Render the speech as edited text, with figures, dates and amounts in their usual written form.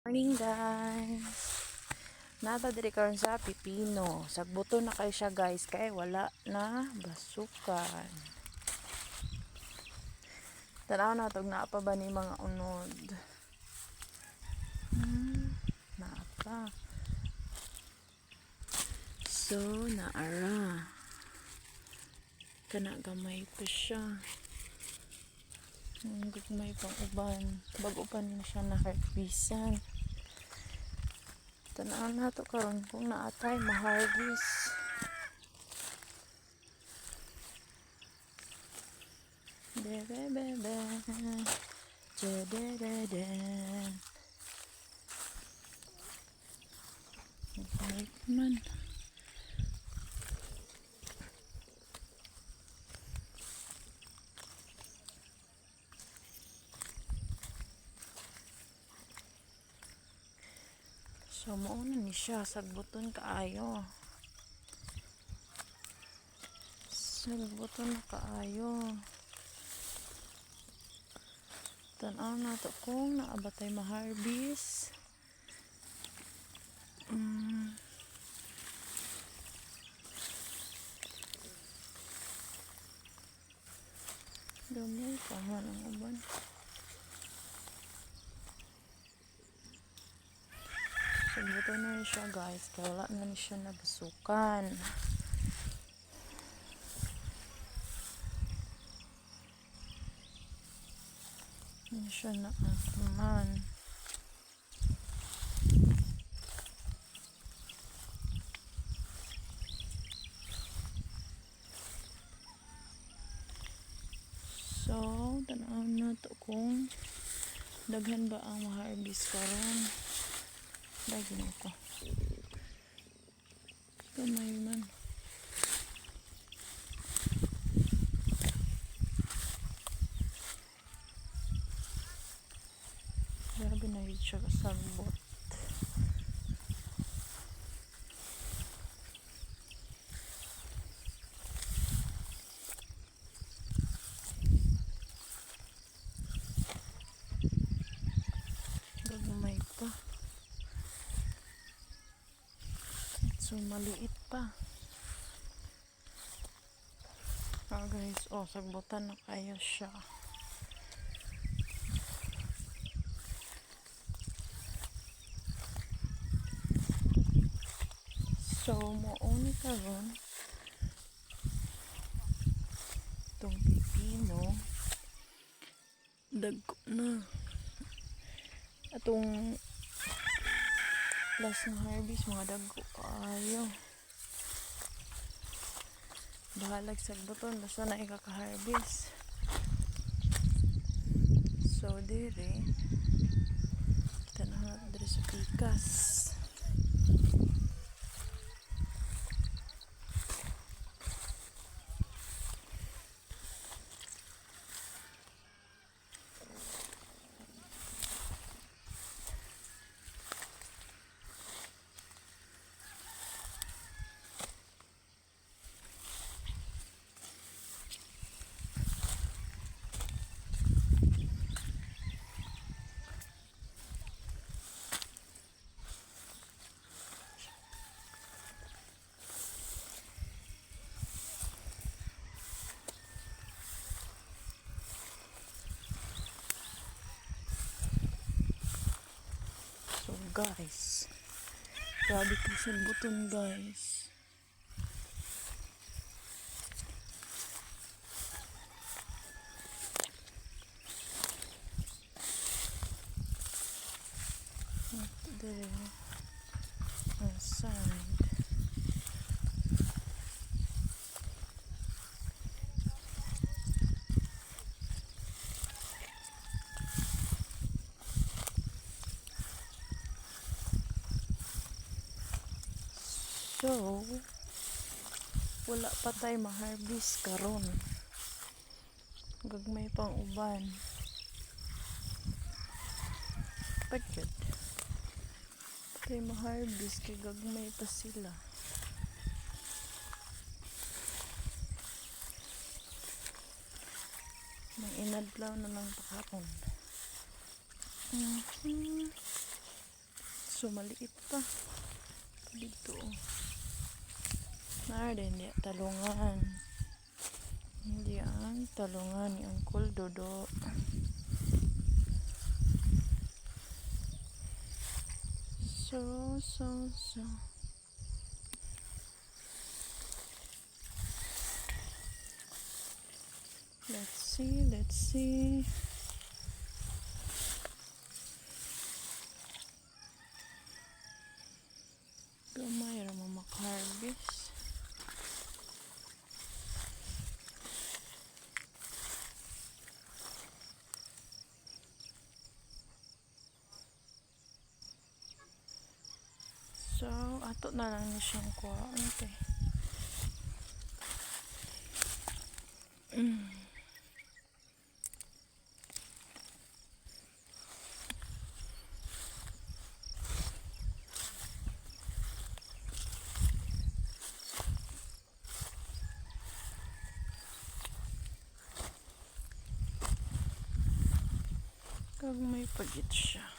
Morning guys, nata diri karon sa pipino. Sagbuto na kayo siya guys kay wala na basukan. Tanaw na tog naa pa ba ni mga unod. Naa pa. So naara. Kana gamay pa siya. Gagmay pang uban. Bago pa niya siya na harbisan. Tanaan na to karon kung naatay ma-harvest. Bebe. Jededen. Balik man. So, mauna ni siya. Sagbuton kaayo. Sagbuton na kaayo. Tanaw na to kung naabatay ma-harvest. Gamay pa man ang uban. Sagbuton na siya guys. Kaya wala na siya nabasukan. Hindi siya naataman. So, tanaw na to kung daghan ba ang ma-harvest karon. Daghan ako. Kamay man. Grabe na yun siya kasagbot. Gagmay pa. So, maliit pa. Guys, sagbutan na kayo siya. So, mauni karon itong pipino dagko na atong last na harvest mga dagko kaayo bahalag sagbuton basta na ikaka-harvest. So dire kita na dire sa pikas. Guys, grabe ko sa buton guys. Ito there ang side. So, wala pa tayo ma-harvest karon. Gagmay pang uban. Pagkad. Tayo ma-harvest kay gagmay pa sila. Nang inadlaw na lang pakapon. So maliit pa. Dito. Narin di talungan. Hindi ang talungan ni Uncle Dodo. So. Let's see. Gamay ra mo maka-harvest. So, ato na lang ni siyang kuhaan kay. Kag may pagit siya.